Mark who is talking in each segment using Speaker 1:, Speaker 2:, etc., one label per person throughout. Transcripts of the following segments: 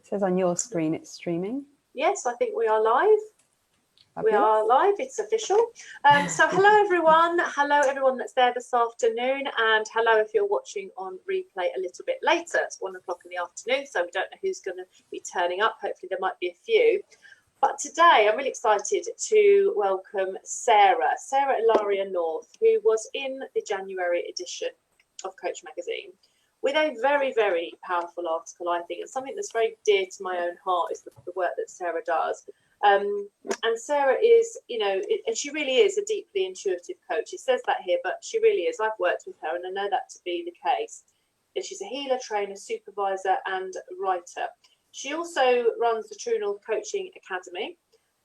Speaker 1: It says on your screen it's streaming.
Speaker 2: Yes, I think we are live.
Speaker 1: Fabulous.
Speaker 2: We are live, it's official. So hello everyone that's there this afternoon, and hello if you're watching on replay a little bit later. It's 1 o'clock in the afternoon, so we don't know who's going to be turning up. Hopefully there might be a few. But today I'm really excited to welcome Sarah Ilaria Northe, who was in the January edition of Coach magazine with a very, very powerful article, I think, and something that's very dear to my own heart is the work that Sarah does. And Sarah is, and she really is a deeply intuitive coach. It says that here, but she really is. I've worked with her and I know that to be the case. And she's a healer, trainer, supervisor and writer. She also runs the True North Coaching Academy.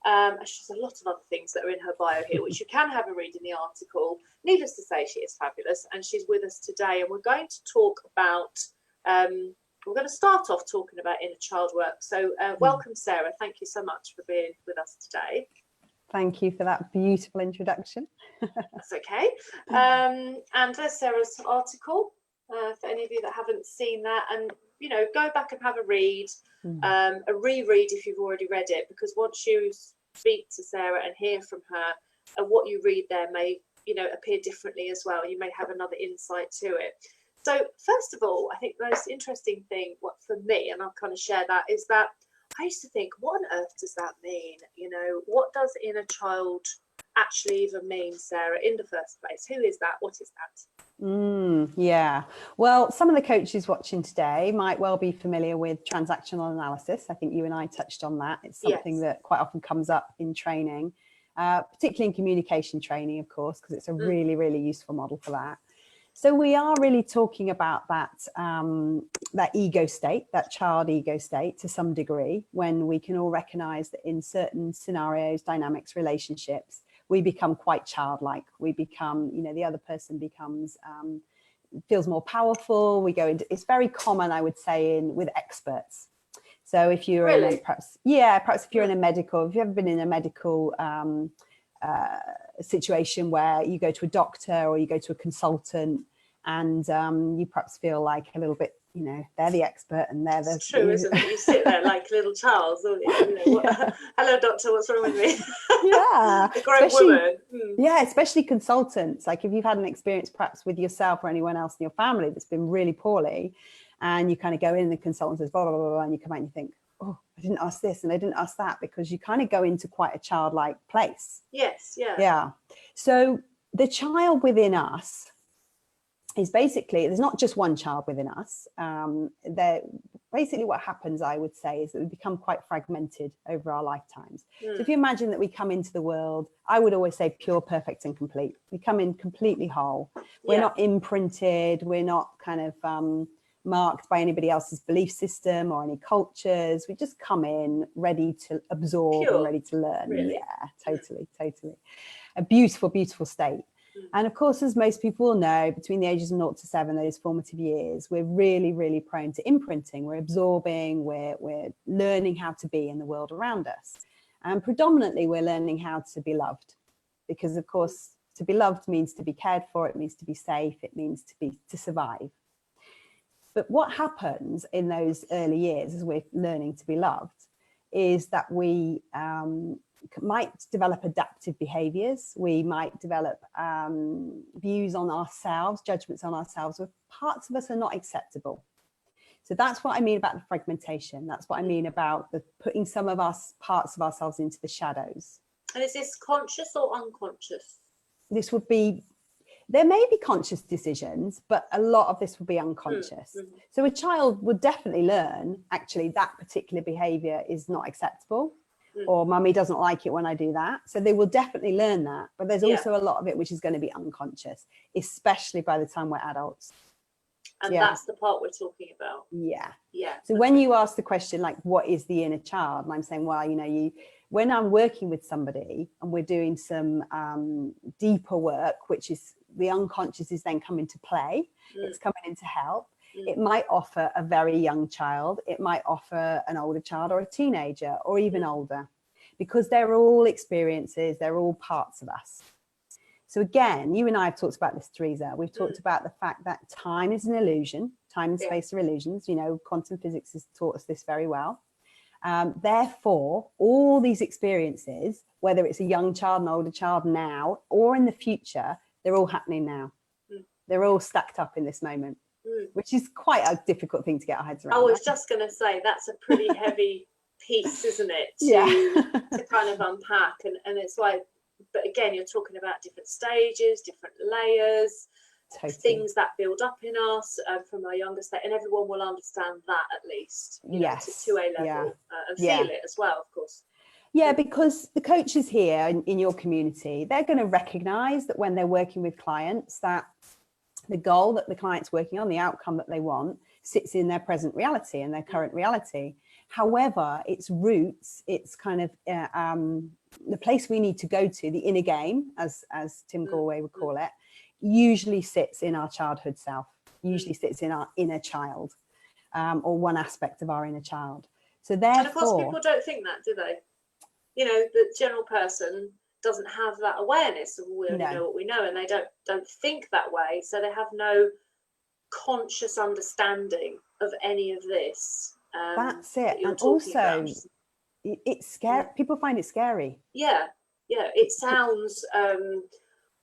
Speaker 2: And she has a lot of other things that are in her bio here, which you can have a read in the article. Needless to say, she is fabulous, and she's with us today. And we're going to talk about, we're going to start off talking about inner child work. So welcome, Sarah. Thank you so much for being with us today.
Speaker 1: Thank you for that beautiful introduction.
Speaker 2: That's okay. And there's Sarah's article, for any of you that haven't seen that. And, go back and have a read. A reread if you've already read it, because once you speak to Sarah and hear from her, and what you read there may appear differently as well. You may have another insight to it. So first of all, I think the most interesting thing for me, and I'll kind of share that, is that I used to think, what on earth does that mean? What does inner child actually even mean, Sarah, in the first place? Who is that? What is that?
Speaker 1: Yeah, well, some of the coaches watching today might well be familiar with transactional analysis. I think you and I touched on that. It's something that quite often comes up in training, particularly in communication training, of course, because it's a really, really useful model for that. So we are really talking about that ego state, that child ego state to some degree, when we can all recognize that in certain scenarios, dynamics, relationships, we become quite childlike. We become, the other person becomes, feels more powerful. We go into, it's very common, I would say, with experts. So if you're in perhaps if you're in a medical, if you've ever been in a medical situation where you go to a doctor or you go to a consultant and you perhaps feel like a little bit, they're the expert and they're the...
Speaker 2: It's true, isn't it? You sit there like little Charles, don't you? Hello, doctor, what's wrong with me?
Speaker 1: Yeah.
Speaker 2: A grown woman.
Speaker 1: Yeah, especially consultants. Like if you've had an experience perhaps with yourself or anyone else in your family that's been really poorly, and you kind of go in and the consultant says, blah, blah, blah, blah, and you come out and you think, oh, I didn't ask this and I didn't ask that, because you kind of go into quite a childlike place.
Speaker 2: Yes, yeah.
Speaker 1: Yeah. So the child within us is basically, there's not just one child within us. Basically what happens, I would say, is that we become quite fragmented over our lifetimes. So if you imagine that we come into the world, I would always say pure, perfect and complete. We come in completely whole. We're not imprinted. We're not kind of marked by anybody else's belief system or any cultures. We just come in ready to absorb and ready to learn.
Speaker 2: Really?
Speaker 1: Yeah, totally. A beautiful, beautiful state. And of course, as most people will know, between the ages of 0 to 7, those formative years, we're really, really prone to imprinting. We're absorbing, we're learning how to be in the world around us. And predominantly, we're learning how to be loved. Because of course, to be loved means to be cared for, it means to be safe, it means to survive. But what happens in those early years as we're learning to be loved is that we might develop adaptive behaviors. We might develop views on ourselves, judgments on ourselves, where parts of us are not acceptable. So that's what I mean about the fragmentation. That's what I mean about the putting some of us, parts of ourselves into the shadows.
Speaker 2: And is this conscious or unconscious?
Speaker 1: This would be, there may be conscious decisions, but a lot of this would be unconscious. So a child would definitely learn, actually, that particular behavior is not acceptable. Or mummy doesn't like it when I do that. So they will definitely learn that. But there's also a lot of it which is going to be unconscious, especially by the time we're adults.
Speaker 2: And that's the part we're talking about.
Speaker 1: Yeah.
Speaker 2: Yeah.
Speaker 1: So when you ask the question, like, what is the inner child? And I'm saying, well, when I'm working with somebody and we're doing some deeper work, which is the unconscious is then coming to play. It's coming in to help. It might offer a very young child. It might offer an older child or a teenager or even older, because they're all experiences. They're all parts of us. So again, you and I have talked about this, Teresa. We've talked about the fact that time is an illusion. Time and space are illusions. Quantum physics has taught us this very well. Therefore, all these experiences, whether it's a young child, an older child now, or in the future, they're all happening now. They're all stacked up in this moment, which is quite a difficult thing to get our heads around.
Speaker 2: I was just going to say, that's a pretty heavy piece, isn't it, to kind of unpack. And it's like, but again, you're talking about different stages, different layers, things that build up in us from our younger state, and everyone will understand that at least, you know, to a level, and feel it as well, of course.
Speaker 1: Yeah, because the coaches here in your community, they're going to recognize that when they're working with clients, that the goal that the client's working on, the outcome that they want, sits in their present reality and their current reality. However, its roots, it's kind of the place we need to go to, the inner game, as Tim Galway would call it, usually sits in our childhood self, usually sits in our inner child, or one aspect of our inner child. So therefore,
Speaker 2: and of course, people don't think that, do they? You know, the general person doesn't have that awareness of we only know what we know, and they don't think that way, so they have no conscious understanding of any of this.
Speaker 1: That's it. And also, it's scary. People find it scary.
Speaker 2: Yeah. It sounds, I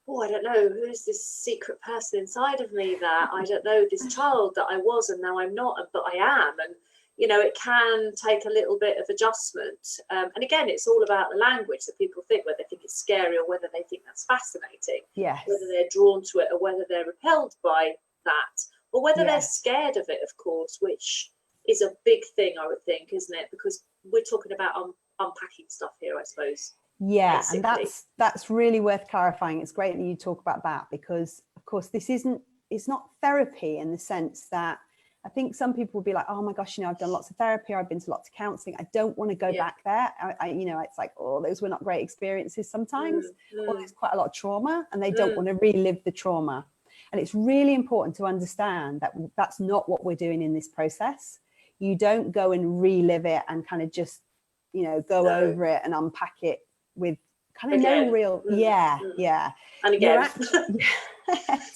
Speaker 2: don't know, who's this secret person inside of me that I don't know, this child that I was and now I'm not, but I am. And, you know, it can take a little bit of adjustment. And again, it's all about the language that people think, whether they think it's scary or whether they think that's fascinating.
Speaker 1: Yes.
Speaker 2: Whether they're drawn to it or whether they're repelled by that, or whether they're scared of it, of course, which is a big thing, I would think, isn't it? Because we're talking about unpacking stuff here, I suppose.
Speaker 1: Yeah,
Speaker 2: basically.
Speaker 1: And that's really worth clarifying. It's great that you talk about that, because of course it's not therapy in the sense that I think some people will be like, oh my gosh, you know, I've done lots of therapy, I've been to lots of counselling, I don't want to go back there. I you know, it's like, oh, those were not great experiences sometimes, or there's quite a lot of trauma and they don't want to relive the trauma. And it's really important to understand that that's not what we're doing in this process. You don't go and relive it and kind of just, you know, go over it and unpack it with kind of no real,
Speaker 2: And again.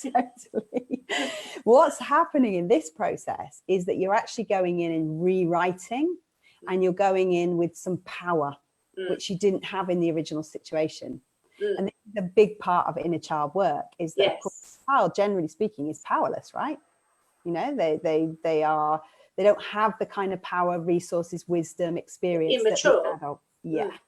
Speaker 1: Totally. What's happening in this process is that you're actually going in and rewriting, and you're going in with some power, which you didn't have in the original situation. And this is a big part of inner child work, is that of course, the child, generally speaking, is powerless, right? You know, they don't have the kind of power, resources, wisdom, experience
Speaker 2: immature.
Speaker 1: that the adult,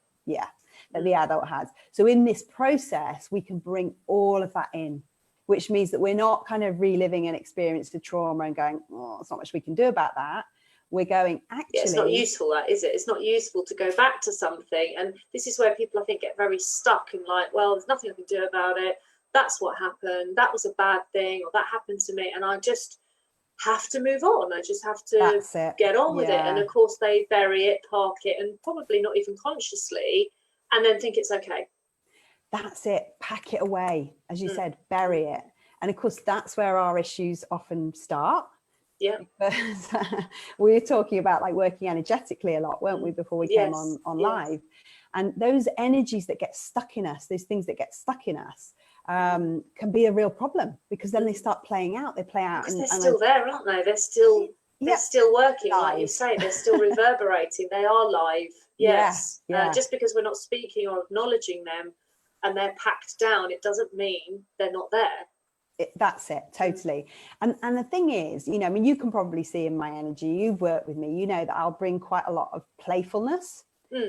Speaker 1: that the adult has. So in this process, we can bring all of that in, which means that we're not kind of reliving an experience of trauma and going, oh, there's not much we can do about that. We're going, actually,
Speaker 2: it's not useful, that is it? It's not useful to go back to something. And this is where people, I think, get very stuck in like, well, there's nothing I can do about it. That's what happened. That was a bad thing, or that happened to me. And I just have to move on. I just have to get on with it. And of course, they bury it, park it, and probably not even consciously, and then think it's okay.
Speaker 1: That's it. Pack it away. As you said, bury it. And of course, that's where our issues often start.
Speaker 2: Yeah.
Speaker 1: Because we were talking about like working energetically a lot, weren't we, before we came on live? And those energies that get stuck in us, those things that get stuck in us, can be a real problem, because then they start playing out. They play out.
Speaker 2: Because they're still there, aren't they? They're still working,
Speaker 1: live.
Speaker 2: Like you say. They're still reverberating. They are live. Yes. Just because we're not speaking or acknowledging them and they're packed down, it doesn't mean they're not there.
Speaker 1: That's it, totally. And the thing is, you know, I mean, you can probably see in my energy, you've worked with me, you know that I'll bring quite a lot of playfulness.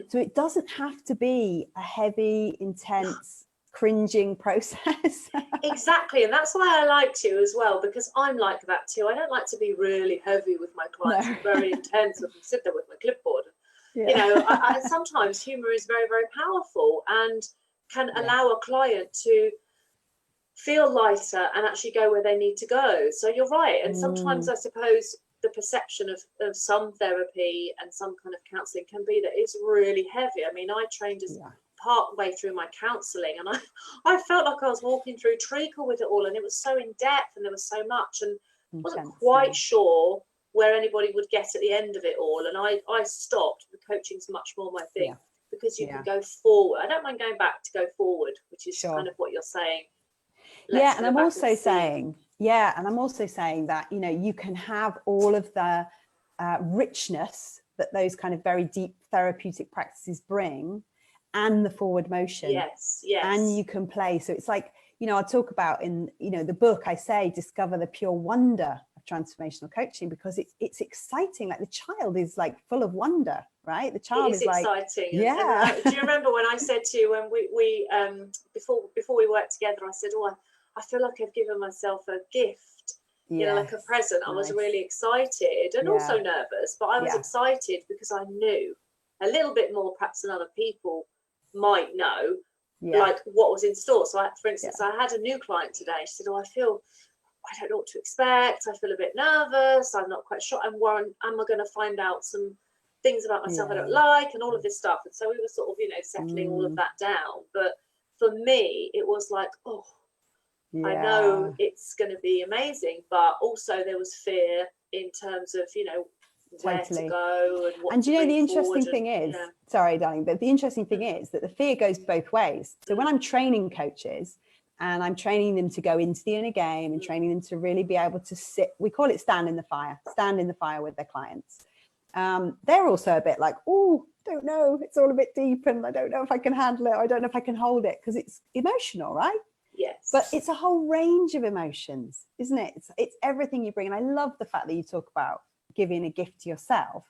Speaker 1: So it doesn't have to be a heavy, intense, cringing process.
Speaker 2: Exactly. And that's why I like you as well, because I'm like that too. I don't like to be really heavy with my clients and very intense and sit there with my clipboard. You know, I sometimes humor is very, very powerful and can allow a client to feel lighter and actually go where they need to go. So you're right. And sometimes I suppose the perception of some therapy and some kind of counselling can be that it's really heavy. I mean, I trained as part way through my counselling, and I felt like I was walking through treacle with it all, and it was so in depth and there was so much, and wasn't quite sure where anybody would get at the end of it all. And I stopped. The coaching's much more my thing, because you can go forward. I don't mind going back to go forward, which is kind of what you're saying.
Speaker 1: And I'm also saying, that, you know, you can have all of the richness that those kind of very deep therapeutic practices bring, and the forward motion.
Speaker 2: Yes, yes.
Speaker 1: And you can play. So it's like, you know, I talk about in, you know, the book, I say, discover the pure wonder of transformational coaching, because it's exciting. Like the child is like full of wonder, right? The child is like,
Speaker 2: exciting.
Speaker 1: yeah.
Speaker 2: And, do you remember when I said to you, when we before we worked together, I said, oh, I feel like I've given myself a gift, you know, like a present. I was really excited and also nervous, but I was excited because I knew a little bit more perhaps than other people might know, like what was in store. So for instance, I had a new client today. She said, oh, I don't know what to expect. I feel a bit nervous. I'm not quite sure. Am I going to find out some things about myself I don't like, and all of this stuff? And so we were sort of, you know, settling all of that down. But for me, it was like, oh, I know it's going to be amazing, but also there was fear in terms of, you know, where to go and what.
Speaker 1: And
Speaker 2: to
Speaker 1: you know, the
Speaker 2: bring
Speaker 1: interesting
Speaker 2: forward.
Speaker 1: thing is, sorry, darling, but the interesting thing is that the fear goes both ways. So when I'm training coaches and I'm training them to go into the inner game and training them to really be able to sit, we call it stand in the fire with their clients. They're also a bit like, oh, don't know, it's all a bit deep and I don't know if I can handle it. I don't know if I can hold it, because it's emotional, right?
Speaker 2: Yes.
Speaker 1: But it's a whole range of emotions, isn't it? It's everything you bring. And I love the fact that you talk about giving a gift to yourself,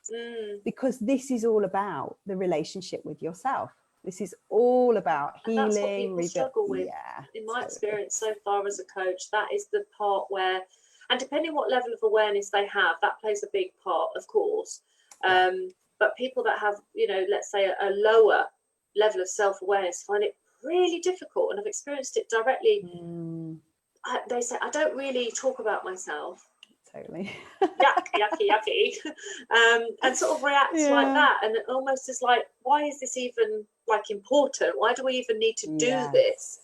Speaker 1: because this is all about the relationship with yourself. This is all about healing.
Speaker 2: And that's what people struggle with. In my experience so far as a coach, that is the part where, and depending what level of awareness they have, that plays a big part, of course. But people that have, you know, let's say a lower level of self-awareness find it really difficult, and I've experienced it directly. They say, I don't really talk about myself.
Speaker 1: Totally.
Speaker 2: yucky. And sort of reacts like that, and it almost is like, why is this even like important? Why do we even need to do this?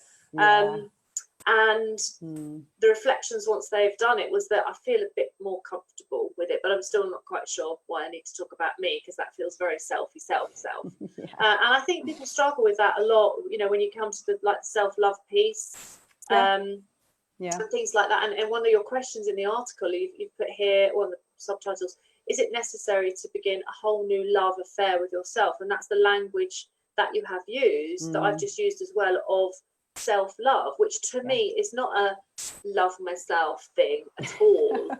Speaker 2: And the reflections once they've done it was that I feel a bit more comfortable with it, but I'm still not quite sure why I need to talk about me, because that feels very self. And I think people struggle with that a lot, you know, when you come to the like self-love piece. And things like that. And one of your questions in the article you've put here, or the subtitles, is it necessary to begin a whole new love affair with yourself? And that's the language that you have used, that I've just used as well, of self-love, which to me is not a love myself thing at all.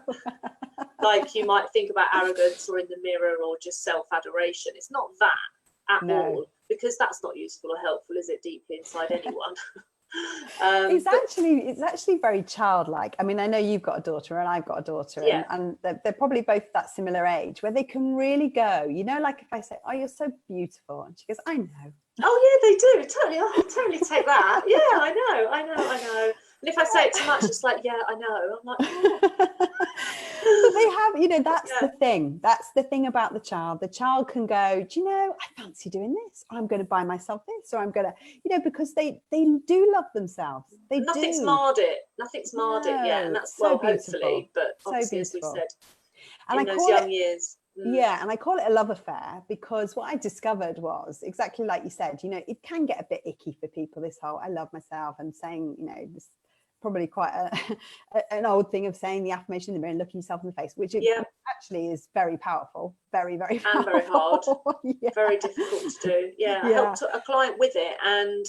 Speaker 2: Like you might think about arrogance or in the mirror or just self-adoration. It's not that at all, because that's not useful or helpful, is it, deeply inside anyone?
Speaker 1: It's actually very childlike. I mean, I know you've got a daughter and I've got a daughter, and they're probably both that similar age where they can really go, you know, like if I say, oh, you're so beautiful, and she goes, I know. Oh
Speaker 2: yeah, they do, totally. I'll totally take that. Yeah, I know. And if I say it too much, it's like, yeah, I know. I'm like, oh.
Speaker 1: But they have, you know, that's the thing. That's the thing about the child. The child can go, do you know, I fancy doing this, or I'm going to buy myself this, or I'm going to, you know, because they do love themselves.
Speaker 2: Nothing's marred it yet, and that's so beautiful. Hopefully, but obviously, as we said, and in those young years.
Speaker 1: And I call it a love affair, because what I discovered was exactly like you said, you know, it can get a bit icky for people, this whole I love myself, and saying, you know, this probably quite an old thing of saying the affirmation in the mirror and looking yourself in the face, which actually is very powerful, very powerful.
Speaker 2: And very hard. Very difficult to do. I helped a client with it, and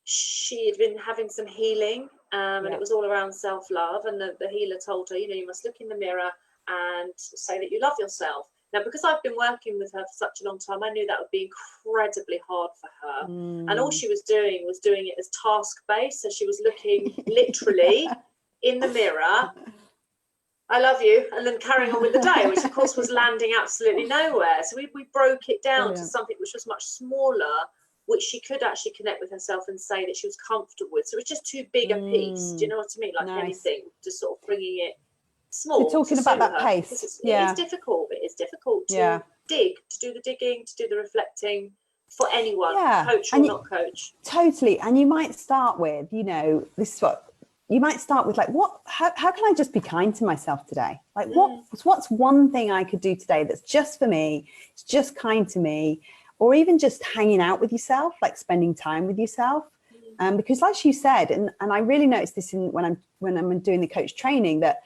Speaker 2: she had been having some healing, and it was all around self-love, and the healer told her, you know, you must look in the mirror and say that you love yourself. Now, because I've been working with her for such a long time, I knew that would be incredibly hard for her. And all she was doing it as task-based. So she was looking literally in the mirror, I love you, and then carrying on with the day, which of course was landing absolutely nowhere. So we broke it down to something which was much smaller, which she could actually connect with herself and say that she was comfortable with. So it's just too big a piece. Do you know what I mean? Like anything, just sort of bringing it small.
Speaker 1: You're talking about that pace.
Speaker 2: It's difficult. It is difficult to dig, to do the digging, to do the reflecting for anyone, coach or not coach.
Speaker 1: Totally. And you might start with, you know, this is what you might start with, like, how can I just be kind to myself today? Like what's one thing I could do today that's just for me, it's just kind to me, or even just hanging out with yourself, like spending time with yourself. Because like you said, and I really noticed this when I'm doing the coach training, that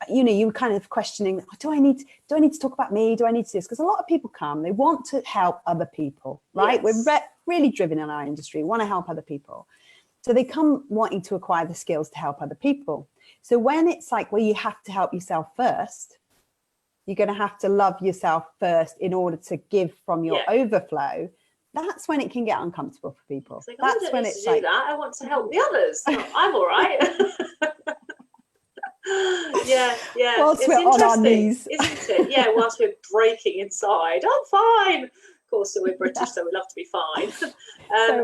Speaker 1: you know, you were kind of questioning, do I need to talk about me? Do I need to do this? Because a lot of people come, they want to help other people, right?
Speaker 2: Yes.
Speaker 1: We're really driven in our industry, want to help other people. So they come wanting to acquire the skills to help other people. So when it's like, well, you have to help yourself first, you're going to have to love yourself first in order to give from your overflow. That's when it can get uncomfortable for people.
Speaker 2: It's like,
Speaker 1: that's when it's like,
Speaker 2: I want to help the others. I'm all right. yeah.
Speaker 1: Whilst
Speaker 2: it's
Speaker 1: we're on our knees,
Speaker 2: isn't it? Yeah, whilst we're breaking inside. I'm fine. Of course, so we're British, so we love to be fine.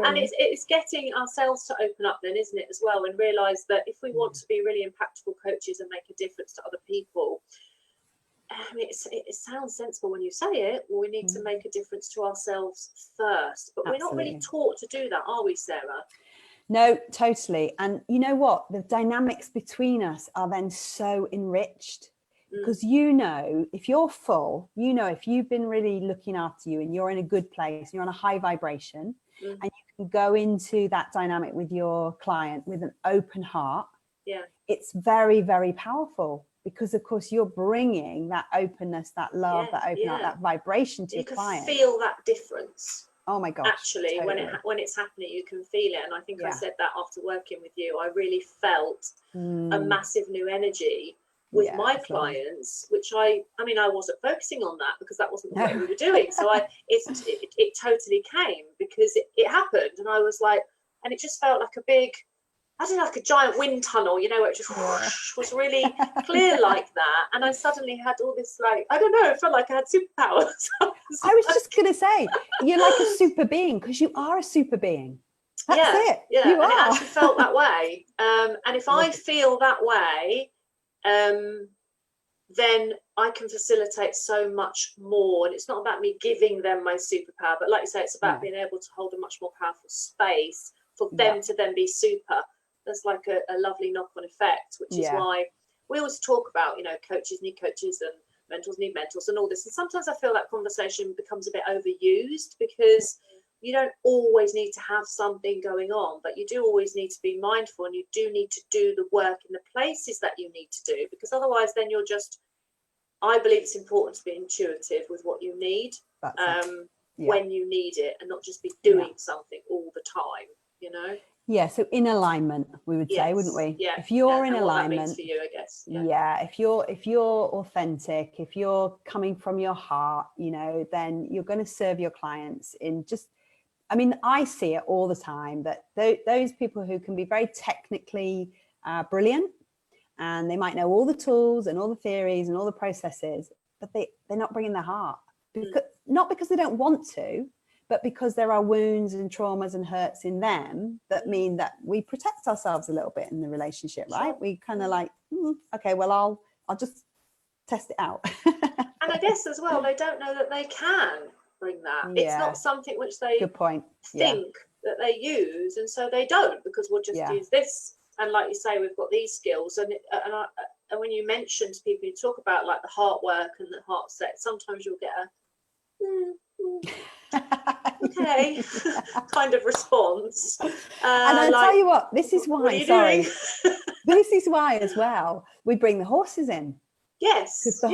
Speaker 2: And it's getting ourselves to open up then, isn't it, as well, and realise that if we want to be really impactful coaches and make a difference to other people, I mean, it sounds sensible when you say it. Well, we need to make a difference to ourselves first, but we're not really taught to do that, are we, Sarah?
Speaker 1: No, totally. And you know what? The dynamics between us are then so enriched because, you know, if you're full, you know, if you've been really looking after you and you're in a good place, you're on a high vibration, and you can go into that dynamic with your client with an open heart.
Speaker 2: Yeah,
Speaker 1: it's very, very powerful. Because of course you're bringing that openness, that love, that open heart, that vibration to your client.
Speaker 2: You can feel that difference.
Speaker 1: Oh my gosh!
Speaker 2: Actually,
Speaker 1: totally.
Speaker 2: when it's happening, you can feel it. And I think I said that after working with you, I really felt a massive new energy with my clients, which I mean, I wasn't focusing on that because that wasn't the way we were doing. So it totally came because it happened, and I was like, and it just felt like a big, I don't know, like a giant wind tunnel, you know, where it just whoosh, was really clear like that. And I suddenly had all this, like, I don't know, it felt like I had superpowers.
Speaker 1: I was just going to say, you're like a super being because you are a super being. That's it.
Speaker 2: Yeah,
Speaker 1: you
Speaker 2: and
Speaker 1: are.
Speaker 2: it actually felt that way. And if I feel that way, then I can facilitate so much more. And it's not about me giving them my superpower, but like you say, it's about being able to hold a much more powerful space for them to then be super. There's like a lovely knock-on effect, which is why we always talk about, you know, coaches need coaches and mentors need mentors and all this. And sometimes I feel that conversation becomes a bit overused because you don't always need to have something going on, but you do always need to be mindful, and you do need to do the work in the places that you need to do, because otherwise then you're just, I believe it's important to be intuitive with what you need when you need it, and not just be doing something all the time, you know?
Speaker 1: Yeah, so in alignment, we would say, wouldn't we?
Speaker 2: Yeah.
Speaker 1: If you're in
Speaker 2: and
Speaker 1: alignment,
Speaker 2: what that means for you, I guess.
Speaker 1: Yeah. If you're authentic, if you're coming from your heart, you know, then you're going to serve your clients in just, I mean, I see it all the time that those people who can be very technically brilliant, and they might know all the tools and all the theories and all the processes, but they're not bringing their heart, because not because they don't want to, but because there are wounds and traumas and hurts in them that mean that we protect ourselves a little bit in the relationship, right? We kind of like, okay, well, I'll just test it out.
Speaker 2: And I guess as well, they don't know that they can bring that. It's not something which they think that they use, and so they don't, because we'll just use this. And like you say, we've got these skills, and when you mention to people, you talk about like the heart work and the heart set, sometimes you'll get a okay kind of response.
Speaker 1: And I tell you what, this is why, this is why as well, we bring the horses in.
Speaker 2: Yes,
Speaker 1: because the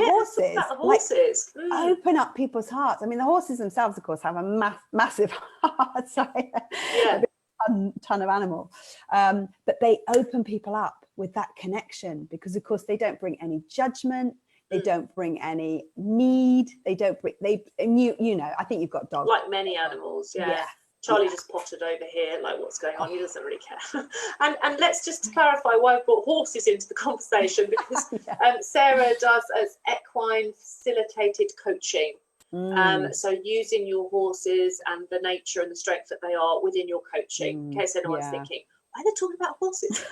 Speaker 1: horses
Speaker 2: like,
Speaker 1: open up people's hearts. I mean, the horses themselves, of course, have a massive heart, a ton of animal, but they open people up with that connection, because of course they don't bring any judgment. They don't bring any need. They don't bring, you know, I think you've got dogs.
Speaker 2: Like many animals, Charlie just potted over here, like, what's going on? He doesn't really care. And let's just clarify why I've brought horses into the conversation, because Sarah does as equine facilitated coaching. So using your horses and the nature and the strength that they are within your coaching, in case anyone's thinking, why are they talking about horses?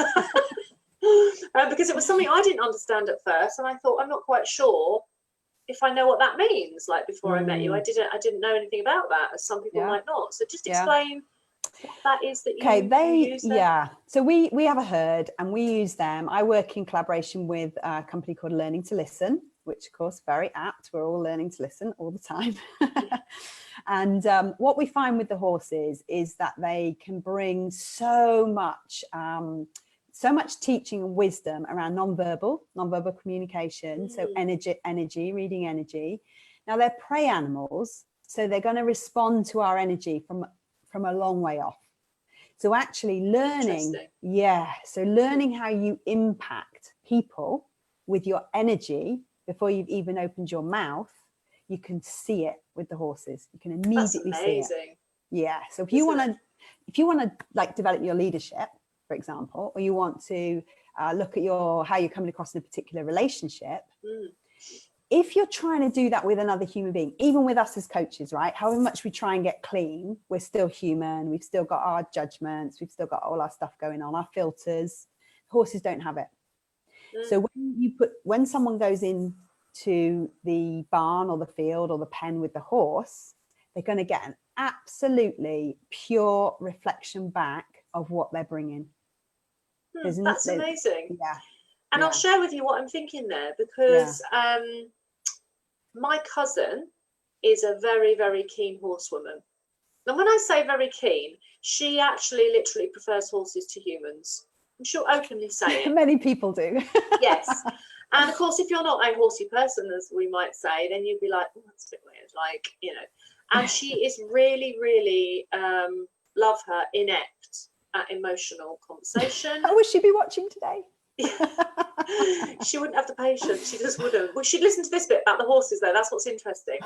Speaker 2: Because it was something I didn't understand at first, and I thought, I'm not quite sure if I know what that means. Like, before I met you, I didn't know anything about that, as some people might not. So just explain what that is that you use them.
Speaker 1: So we have a herd, and we use them. I work in collaboration with a company called Learning to Listen, which of course very apt. We're all learning to listen all the time. And what we find with the horses is that they can bring so much so much teaching and wisdom around nonverbal communication. So energy, reading energy. Now they're prey animals, so they're going to respond to our energy from a long way off. So actually learning, so learning how you impact people with your energy before you've even opened your mouth, you can see it with the horses. You can immediately see it. Yeah. So if you want to like develop your leadership, for example, or you want to look at how you're coming across in a particular relationship, if you're trying to do that with another human being, even with us as coaches, right? However much we try and get clean, we're still human. We've still got our judgments. We've still got all our stuff going on, our filters. Horses don't have it. So when someone goes into the barn or the field or the pen with the horse, they're going to get an absolutely pure reflection back of what they're bringing.
Speaker 2: That's amazing.
Speaker 1: Yeah.
Speaker 2: And I'll share with you what I'm thinking there, because my cousin is a very, very keen horsewoman. And when I say very keen, she actually literally prefers horses to humans. And she'll openly say it.
Speaker 1: Many people do.
Speaker 2: Yes. And of course, if you're not a horsey person, as we might say, then you'd be like, oh, that's a bit weird. Like, you know. And she is really, really, love her, inept at emotional conversation.
Speaker 1: I wish she'd be watching today.
Speaker 2: She wouldn't have the patience. She just wouldn't. Well, she'd listen to this bit about the horses, though. That's what's interesting.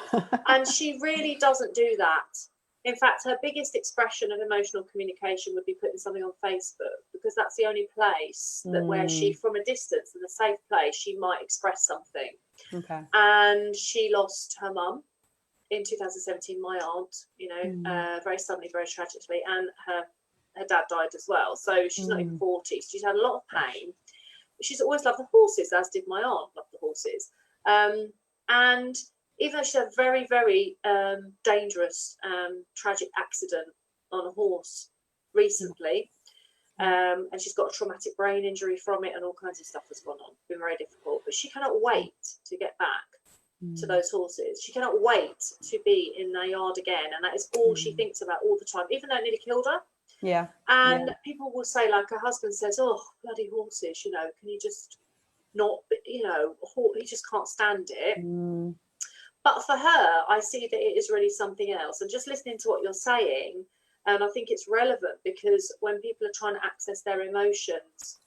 Speaker 2: And she really doesn't do that. In fact, her biggest expression of emotional communication would be putting something on Facebook, because that's the only place that where she, from a distance, in a safe place, she might express something. Okay. And she lost her mum in 2017, my aunt, you know, very suddenly, very tragically, and her dad died as well. So she's not even 40. So she's had a lot of pain. She's always loved the horses, as did my aunt, loved the horses. And even though she had a very, very dangerous, tragic accident on a horse recently, and she's got a traumatic brain injury from it, and all kinds of stuff has gone on. It's been very difficult. But she cannot wait to get back to those horses. She cannot wait to be in the yard again. And that is all she thinks about all the time, even though it nearly killed her. Yeah. And people will say, like, her husband says, oh, bloody horses, you know, can you just not, you know, he just can't stand it. But for her, I see that it is really something else. And just listening to what you're saying, I think it's relevant, because when people are trying to access their emotions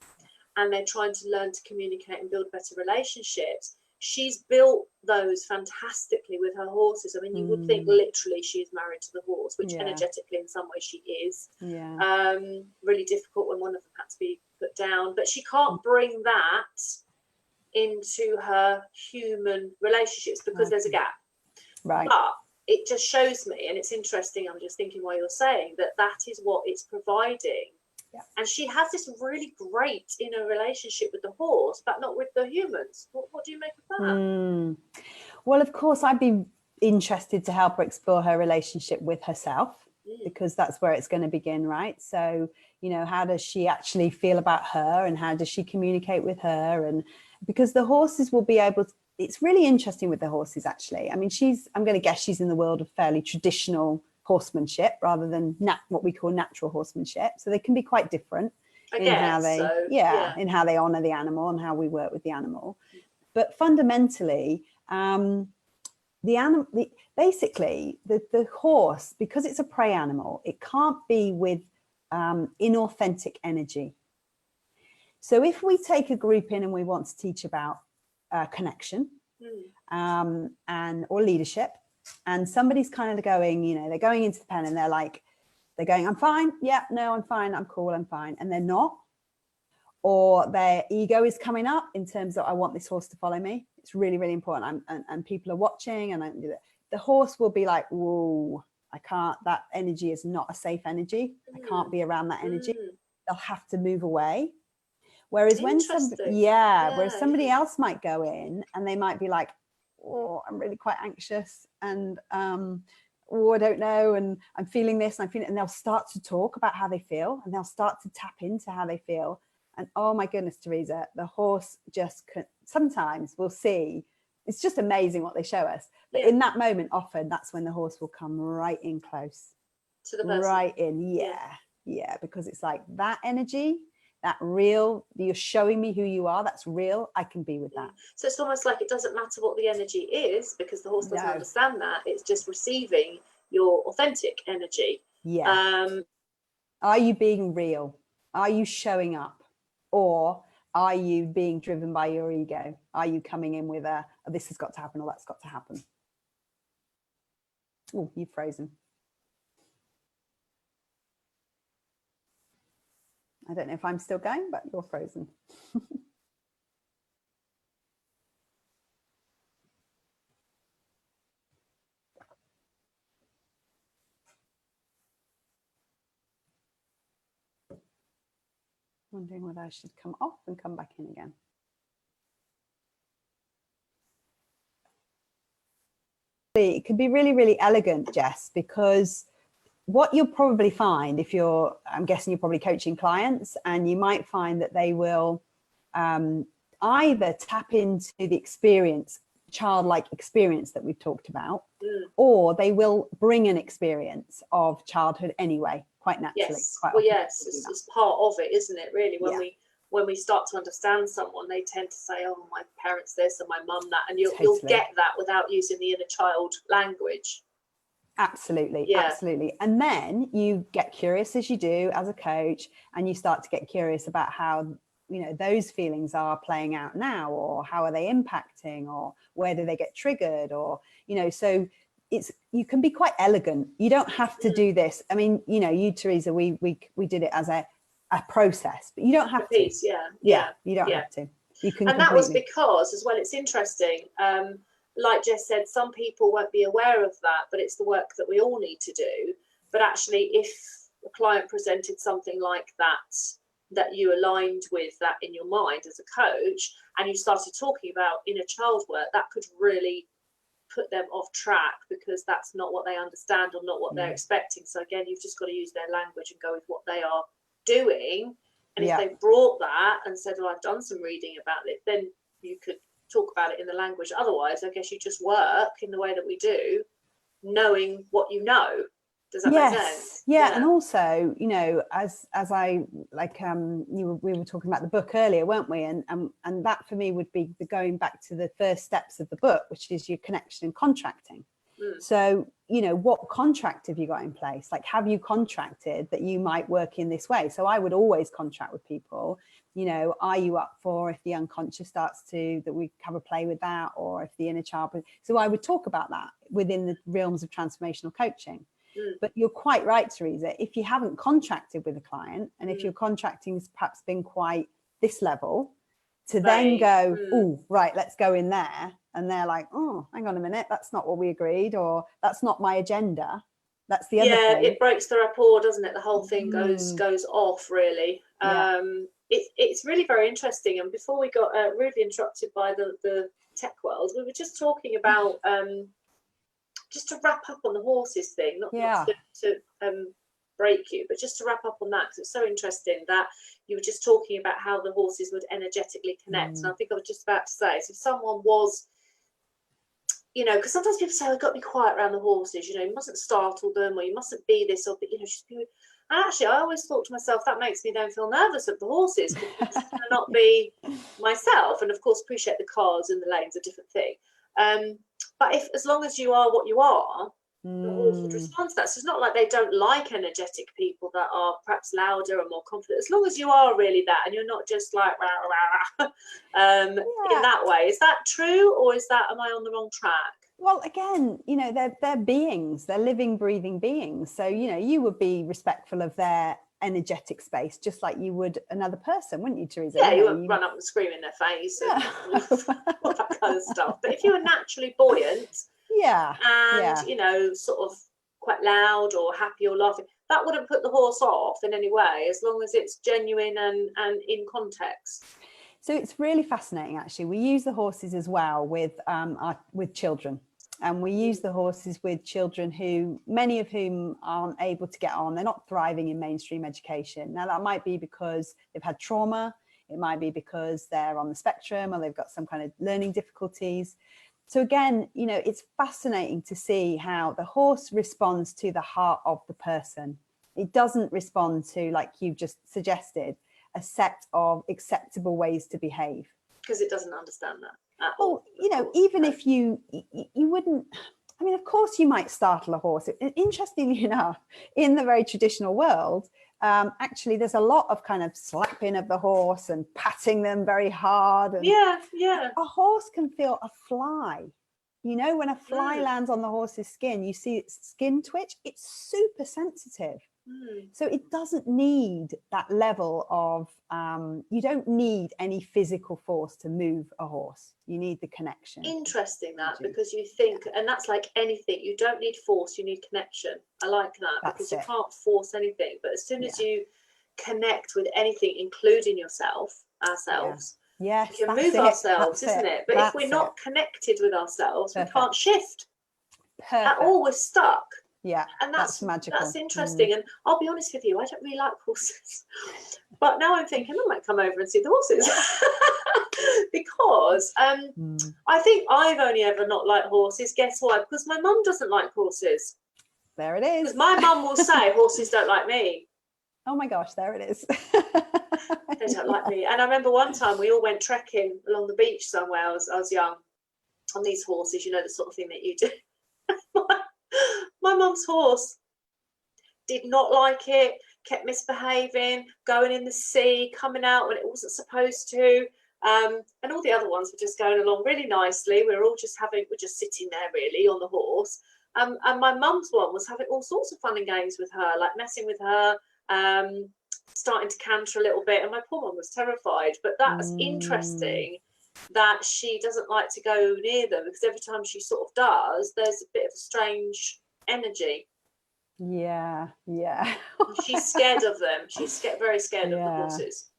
Speaker 2: and they're trying to learn to communicate and build better relationships, she's built those fantastically with her horses. I mean, you would think literally she is married to the horse, which energetically in some way she is. Really difficult when one of them had to be put down. But she can't bring that into her human relationships because there's a gap. Right. But it just shows me, and it's interesting, I'm just thinking while you're saying that is what it's providing. Yeah. And she has this really great inner relationship with the horse, but not with the humans. What do you make of that?
Speaker 1: Well, of course, I'd be interested to help her explore her relationship with herself, because that's where it's going to begin, right? So, you know, how does she actually feel about her, and how does she communicate with her? And because the horses will be able to, it's really interesting with the horses, actually. I mean, I'm going to guess she's in the world of fairly traditional horsemanship rather than what we call natural horsemanship. So they can be quite different in how they honor the animal and how we work with the animal. But fundamentally, the horse, because it's a prey animal, it can't be with inauthentic energy. So if we take a group in and we want to teach about connection or leadership, and somebody's kind of going, you know, they're going into the pen and they're going, I'm fine. Yeah, no, I'm fine. I'm cool. I'm fine. And they're not. Or their ego is coming up in terms of, I want this horse to follow me. It's really, really important. And people are watching, and the horse will be like, whoa, I can't, that energy is not a safe energy. I can't be around that energy. They'll have to move away. Whereas when somebody else might go in and they might be like, oh, I'm really quite anxious, and I don't know, and I'm feeling this, and and they'll start to talk about how they feel, and they'll start to tap into how they feel. And oh my goodness, Teresa, the horse just sometimes we'll see, it's just amazing what they show us. But in that moment, often that's when the horse will come right in close to the person. Right in, because it's like that energy, that real, you're showing me who you are, that's real, I can be with that.
Speaker 2: So it's almost like it doesn't matter what the energy is, because the horse doesn't
Speaker 1: No.
Speaker 2: understand that. It's just receiving your authentic energy.
Speaker 1: Yeah. Are you being real? Are you showing up? Or are you being driven by your ego? Are you coming in with a, oh, this has got to happen, or that's got to happen? Oh, you've frozen. I don't know if I'm still going, but you're frozen. Wondering whether I should come off and come back in again. It can be really, really elegant, Jess, because what you'll probably find if you're, I'm guessing you're probably coaching clients, and you might find that they will either tap into the experience, childlike experience that we've talked about, or they will bring an experience of childhood anyway, quite naturally.
Speaker 2: Yes,
Speaker 1: quite
Speaker 2: well, yes, it's part of it, isn't it, really? When we start to understand someone, they tend to say, oh, my parents this and my mum that, and you'll get that without using the inner child language.
Speaker 1: Absolutely, absolutely. And then you get curious, as you do as a coach, and you start to get curious about how, you know, those feelings are playing out now, or how are they impacting, or where do they get triggered, or, you know, so it's, you can be quite elegant. You don't have to do this. I mean, you know, you, Teresa, we did it as a process, but you don't have to. Yeah, you don't have to. You can.
Speaker 2: And that was because, as well, it's interesting. Like Jess said, some people won't be aware of that, but it's the work that we all need to do. But actually, if a client presented something like that you aligned with that in your mind as a coach, and you started talking about inner child work, that could really put them off track, because that's not what they understand or not what they're expecting. So again, you've just got to use their language and go with what they are doing. And if they brought that and said, oh, I've done some reading about it, then you could talk about it in the language. Otherwise, I guess you just work in the way that we do, knowing what you know. Does that make sense?
Speaker 1: Yeah, and also, you know, as I like, we were talking about the book earlier, weren't we? And that for me would be the going back to the first steps of the book, which is your connection and contracting. So, you know, what contract have you got in place? Like, have you contracted that you might work in this way? So I would always contract with people, you know, are you up for, if the unconscious starts to, that we have a play with that, or if the inner child. So I would talk about that within the realms of transformational coaching. But you're quite right, Teresa, if you haven't contracted with a client, and if your contracting has perhaps been quite this level, to then go, oh, right, let's go in there. And they're like, oh, hang on a minute, that's not what we agreed, or that's not my agenda. That's the other thing.
Speaker 2: It breaks the rapport, doesn't it? The whole thing goes off, really. It's really very interesting. And before we got really interrupted by the tech world, we were just talking about, just to wrap up on the horses thing, not to break you, but just to wrap up on that, because it's so interesting that you were just talking about how the horses would energetically connect. And I think I was just about to say, so if someone was, you know, because sometimes people say, oh, I've got to be quiet around the horses, you know, you mustn't startle them, or you mustn't be this, or, you know, just be. And actually, I always thought to myself, that makes me then feel nervous of the horses, because I cannot be myself. And of course, appreciate the cars and the lanes, a different thing. But if, as long as you are what you are, the horse would respond to that. So it's not like they don't like energetic people that are perhaps louder and more confident. As long as you are really that, and you're not just like rah, rah, rah, in that way. Is that true, or is that, am I on the wrong track?
Speaker 1: Well, again, you know, they're beings, they're living, breathing beings. So, you know, you would be respectful of their energetic space, just like you would another person, wouldn't you, Teresa?
Speaker 2: Yeah, you wouldn't run up and scream in their face and all that kind of stuff. But if you were naturally buoyant, and you know, sort of quite loud or happy or laughing, that wouldn't put the horse off in any way, as long as it's genuine and in context.
Speaker 1: So it's really fascinating, actually. We use the horses as well with children. And we use the horses with children who, many of whom aren't able to get on. They're not thriving in mainstream education. Now, that might be because they've had trauma. It might be because they're on the spectrum, or they've got some kind of learning difficulties. So again, you know, it's fascinating to see how the horse responds to the heart of the person. It doesn't respond to, like you just suggested, a set of acceptable ways to behave.
Speaker 2: Because it doesn't understand that at
Speaker 1: Well,
Speaker 2: all.
Speaker 1: you know, even if you wouldn't, I mean, of course you might startle a horse. Interestingly enough, in the very traditional world, actually there's a lot of kind of slapping of the horse and patting them very hard. And a horse can feel a fly. You know, when a fly lands on the horse's skin, you see its skin twitch. It's super sensitive. So it doesn't need that level of, you don't need any physical force to move a horse. You need the connection.
Speaker 2: Interesting that, because you think, and that's like anything, you don't need force, you need connection. I like that, because you can't force anything. But as soon as you connect with anything, including ourselves,
Speaker 1: yes,
Speaker 2: we can move ourselves, isn't it? But if we're not connected with ourselves, we can't shift at all. We're stuck.
Speaker 1: Yeah,
Speaker 2: and that's
Speaker 1: magical.
Speaker 2: That's interesting. And I'll be honest with you, I don't really like horses, but now I'm thinking I might come over and see the horses because I think I've only ever not liked horses. Guess why? Because my mum doesn't like horses.
Speaker 1: There it is.
Speaker 2: Because my mum will say horses don't like me.
Speaker 1: Oh my gosh, there it is.
Speaker 2: They don't like me. And I remember one time we all went trekking along the beach somewhere. I was young, on these horses, you know, the sort of thing that you do. My mum's horse did not like it, kept misbehaving, going in the sea, coming out when it wasn't supposed to. And all the other ones were just going along really nicely. We're just sitting there really on the horse. And my mum's one was having all sorts of fun and games with her, like messing with her, starting to canter a little bit. And my poor mum was terrified. But that's interesting that she doesn't like to go near them, because every time she sort of does, there's a bit of a strange energy.
Speaker 1: Yeah.
Speaker 2: She's scared of them. She's very scared of the horses.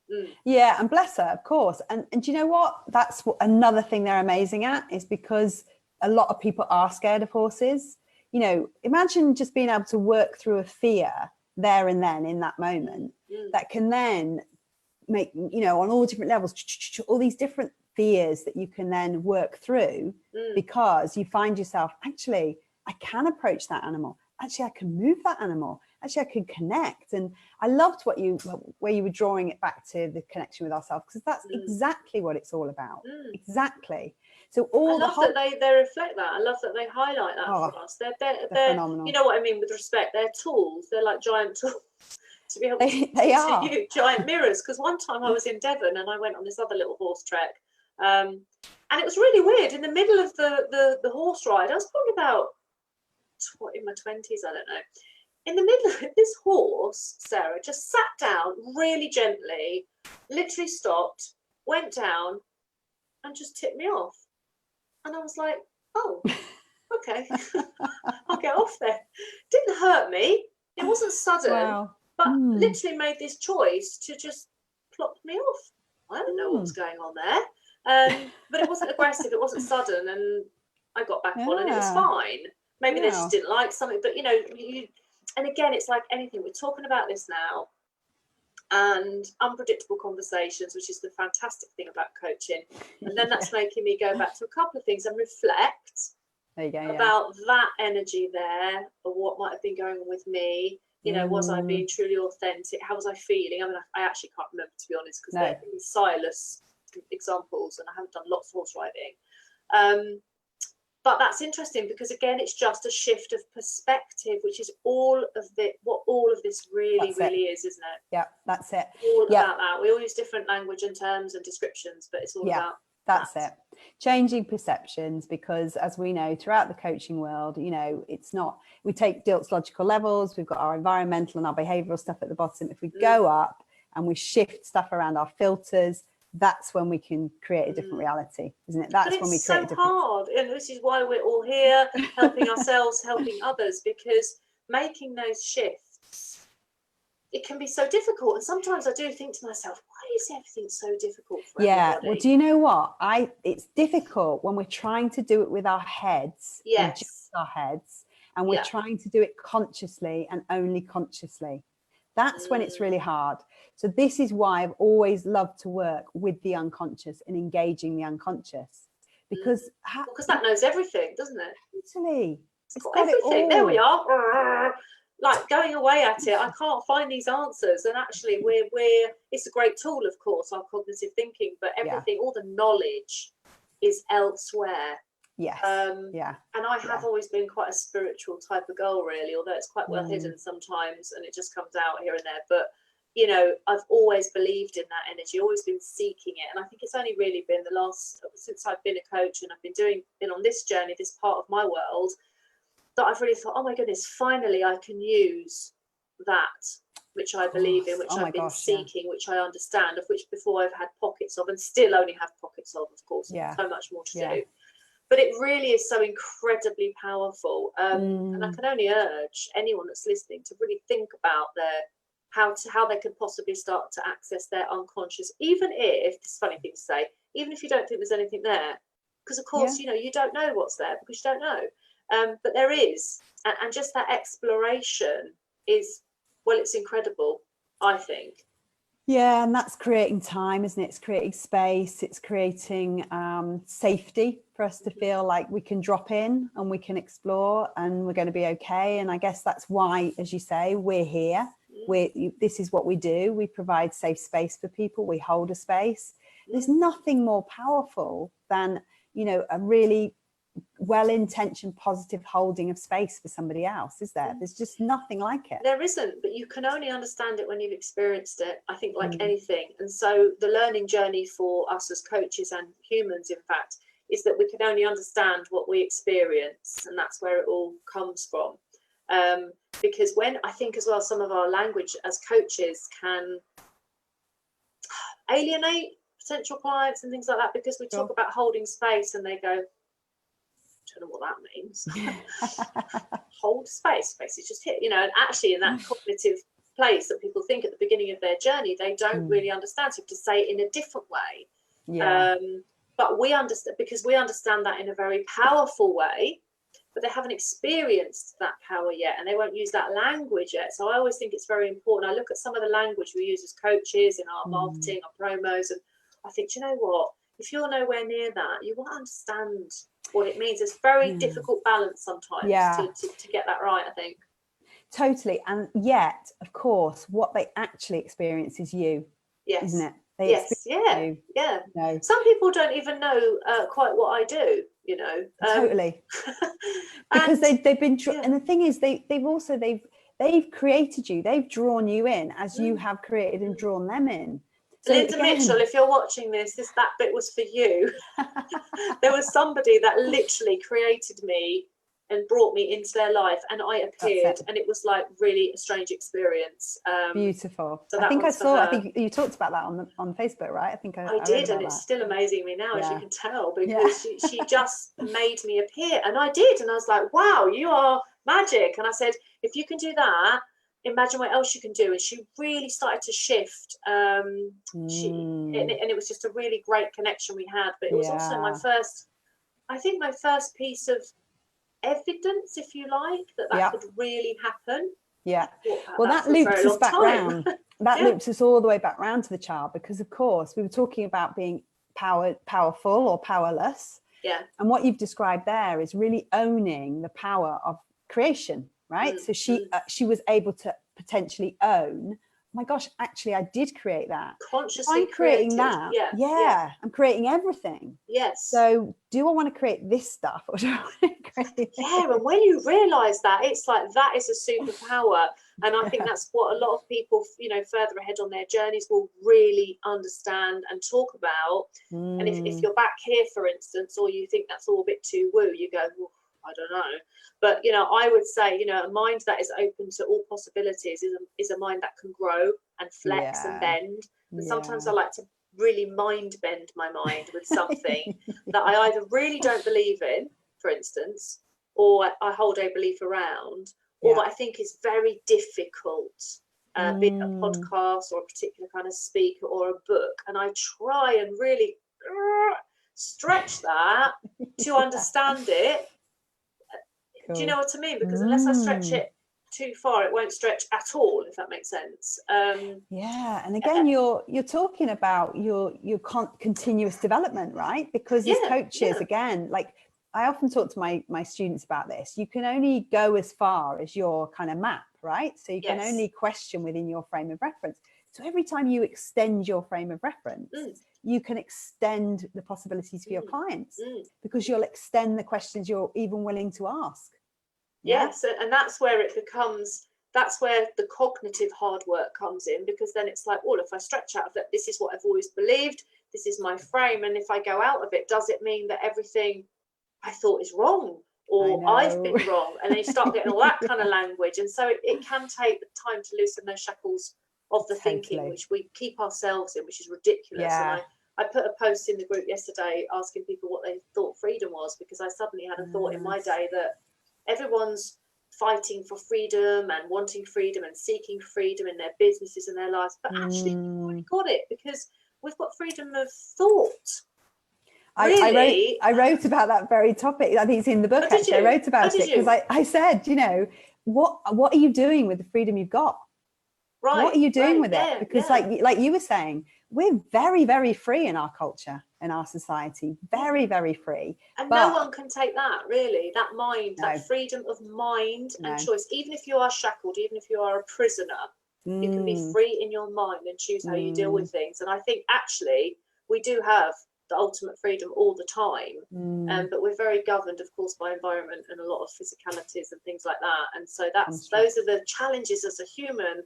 Speaker 1: Yeah, and bless her, of course. And do you know what? That's another thing they're amazing at, is because a lot of people are scared of horses. You know, imagine just being able to work through a fear there and then in that moment that can then make, you know, on all different levels, all these different fears that you can then work through, because you find yourself, actually, I can approach that animal. Actually, I can move that animal. Actually, I can connect. And I loved where you were drawing it back to the connection with ourselves, because that's exactly what it's all about. Exactly. So I
Speaker 2: love that they reflect that. I love that they highlight that for us. They're phenomenal. You know what I mean, with respect, they're tools. They're like giant tools to be able to use, giant mirrors. Because one time I was in Devon and I went on this other little horse trek, and it was really weird. In the middle of the horse ride, I was probably about in my 20s, I don't know. In the middle of it, this horse, Sarah, just sat down really gently, literally stopped, went down, and just tipped me off. And I was like, oh, okay, I'll get off there. Didn't hurt me. It wasn't sudden, but literally made this choice to just plop me off. I don't know what was going on there. But it wasn't aggressive, it wasn't sudden, and I got back on and it was fine. Maybe they just didn't like something, but you know, and again, it's like anything. We're talking about this now, and unpredictable conversations, which is the fantastic thing about coaching. And then that's making me go back to a couple of things and reflect about that energy there, or what might have been going on with me. You know, was I being truly authentic? How was I feeling? I mean, I actually can't remember, to be honest, because they're silence examples, and I haven't done lots of horse riding. But that's interesting, because again, it's just a shift of perspective, which is what all of this really is, isn't it?
Speaker 1: Yeah, that's it.
Speaker 2: All about that. We all use different language and terms and descriptions, but it's all about
Speaker 1: that's it. Changing perceptions, because as we know throughout the coaching world, you know, it's not, we take Dilt's logical levels, we've got our environmental and our behavioral stuff at the bottom. If we go up and we shift stuff around our filters, that's when we can create a different reality, isn't it? That's when we create a different. It's so
Speaker 2: hard, and this is why we're all here, helping ourselves, helping others, because making those shifts, it can be so difficult. And sometimes I do think to myself, why is everything so difficult for everybody?
Speaker 1: Well, do you know what? It's difficult when we're trying to do it with our heads, just our heads, and we're trying to do it consciously and only consciously. That's when it's really hard. So this is why I've always loved to work with the unconscious and engaging the unconscious, because
Speaker 2: that knows everything, doesn't it?
Speaker 1: Totally.
Speaker 2: It's got everything. There we are. like going away at it, I can't find these answers. And actually it's a great tool, of course, our cognitive thinking, but everything, all the knowledge is elsewhere.
Speaker 1: Yes.
Speaker 2: And I have always been quite a spiritual type of girl, really, although it's quite well hidden sometimes and it just comes out here and there. But, you know, I've always believed in that energy, always been seeking it. And I think it's only really been since I've been a coach and I've been on this journey, this part of my world, that I've really thought, oh my goodness, finally I can use that which I believe in, which I've been seeking, which I understand, of which before I've had pockets of and still only have pockets of course, so much more to do. But it really is so incredibly powerful. And I can only urge anyone that's listening to really think about how they could possibly start to access their unconscious, even if, it's a funny thing to say, even if you don't think there's anything there, because of course, you know, you don't know what's there because you don't know. But there is, and just that exploration is, well, it's incredible, I think.
Speaker 1: Yeah, and that's creating time, isn't it? It's creating space, it's creating safety for us to feel like we can drop in and we can explore and we're going to be okay. And I guess that's why, as you say, we're here. This is what we do. We provide safe space for people. We hold a space. There's nothing more powerful than, you know, a really well-intentioned positive holding of space for somebody else, is there? There's just nothing like it.
Speaker 2: There isn't, but you can only understand it when you've experienced it, I think, like anything. And so the learning journey for us as coaches and humans, in fact, is that we can only understand what we experience, and that's where it all comes from. Because when I think as well, some of our language as coaches can alienate potential clients and things like that, because we talk about holding space and they go, I don't know what that means. Hold space. Space is just here, you know. And actually, in that cognitive place that people think at the beginning of their journey, they don't really understand. So to say it in a different way, but we understand, because we understand that in a very powerful way, but they haven't experienced that power yet, and they won't use that language yet. So I always think it's very important. I look at some of the language we use as coaches in our marketing, our promos, and I think, you know what? If you're nowhere near that, you won't understand what it means. It's very difficult balance sometimes to get that right, I think.
Speaker 1: Totally. And yet, of course, what they actually experience is you, isn't it? You. No.
Speaker 2: Some people don't even know quite what I do, you know.
Speaker 1: Totally. Because they've been and the thing is, they've created you, they've drawn you in as you have created and drawn them in. So
Speaker 2: Linda Mitchell, if you're watching that bit was for you. There was somebody that literally created me and brought me into their life, and I appeared, and it was like really a strange experience.
Speaker 1: Beautiful.
Speaker 2: So
Speaker 1: I think you talked about that on Facebook, right? I
Speaker 2: did, and it's still amazing me now, as you can tell, because she just made me appear, and I did, and I was like, wow, you are magic. And I said, if you can do that, imagine what else you can do. And she really started to shift. And it was just a really great connection we had. But it was also my first piece of evidence, if you like, that could really happen.
Speaker 1: Well, that loops us back round. That loops us all the way back round to the child, because of course we were talking about being powerful or powerless. And what you've described there is really owning the power of creation, right? So she was able to potentially own, oh my gosh, actually I did create that.
Speaker 2: Consciously
Speaker 1: I'm creating that. I'm creating everything. So do I want to create this stuff, or do I want to create
Speaker 2: and when you realize that, it's like, that is a superpower. And I think that's what a lot of people, you know, further ahead on their journeys will really understand and talk about. And if you're back here, for instance, or you think that's all a bit too woo, you go, well, I don't know. But, you know, I would say, you know, a mind that is open to all possibilities is a mind that can grow and flex and bend. And sometimes I like to really mind bend my mind with something that I either really don't believe in, for instance, or I hold a belief around, or that I think is very difficult, be it a podcast or a particular kind of speaker or a book. And I try and really stretch that to understand it. Do you know what I mean? Because unless I stretch it too far, it won't stretch at all, if that makes sense. And
Speaker 1: again, you're talking about your continuous development, right? Because as coaches, again, like I often talk to my students about this. You can only go as far as your kind of map, right? So you can only question within your frame of reference. So every time you extend your frame of reference, you can extend the possibilities for your clients, because you'll extend the questions you're even willing to ask.
Speaker 2: Yes, and that's where it becomes, that's where the cognitive hard work comes in, because then it's like, well, if I stretch out of that, this is what I've always believed, this is my frame, and if I go out of it, does it mean that everything I thought is wrong, or I've been wrong? And then you start getting all that kind of language, and so it can take the time to loosen those shackles of the thinking which we keep ourselves in, which is ridiculous. And I put a post in the group yesterday asking people what they thought freedom was, because I suddenly had a thought in my day that everyone's fighting for freedom and wanting freedom and seeking freedom in their businesses and their lives, but actually we've already got it, because we've got freedom of thought. Really?
Speaker 1: I wrote about that very topic. I think it's in the book. Actually, I wrote about it because I said, you know, what are you doing with the freedom you've got? Right. What are you doing with it? Because like you were saying, we're very, very free in our culture, in our society, very, very free.
Speaker 2: And no one can take that, really, that mind, that freedom of mind and choice. Even if you are shackled, even if you are a prisoner, you can be free in your mind and choose how you deal with things. And I think actually we do have the ultimate freedom all the time, but we're very governed, of course, by environment and a lot of physicalities and things like that. And so those are the challenges as a human,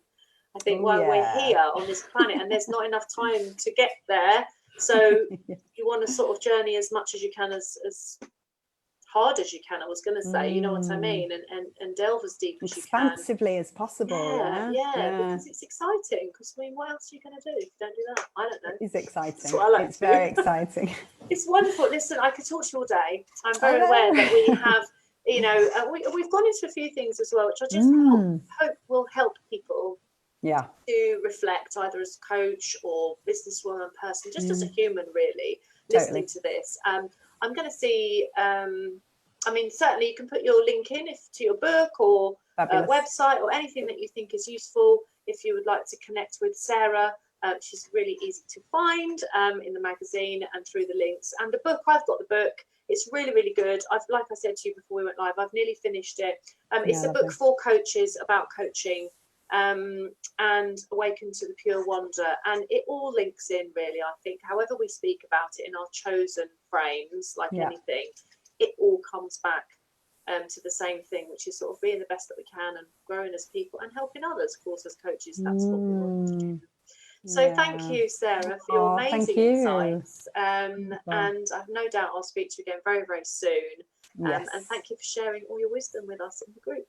Speaker 2: I think, while we're here on this planet, and there's not enough time to get there. So you want to sort of journey as much as you can, as hard as you can, I was going to say, you know what I mean, and delve as deep as you can.
Speaker 1: Expansively as possible.
Speaker 2: Because it's exciting. Because I mean, what else are you going to do if you don't do that? I don't know.
Speaker 1: It's exciting. It's very exciting.
Speaker 2: It's wonderful. Listen, I could talk to you all day. I'm very aware that we have, you know, we've gone into a few things as well, which I just hope will help people to reflect, either as coach or businesswoman, person, just as a human, really, listening to this. I'm going to see, I mean, certainly you can put your link in to your book or website or anything that you think is useful. If you would like to connect with Sarah, she's really easy to find in the magazine and through the links. And the book, I've got the book. It's really, really good. Like I said to you before we went live, I've nearly finished it. It's a book for coaches about coaching, and Awaken to the Pure Wonder, and it all links in, really. I think however we speak about it in our chosen frames, like anything, it all comes back to the same thing, which is sort of being the best that we can and growing as people and helping others, of course, as coaches. That's what we want to do. So thank you, Sarah, for your amazing insights, and I've no doubt I'll speak to you again very, very soon. And thank you for sharing all your wisdom with us in the group.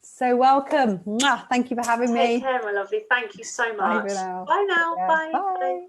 Speaker 1: So welcome. Mwah. Thank you for having me.
Speaker 2: Take care, my lovely. Thank you so much. Bye now. Bye.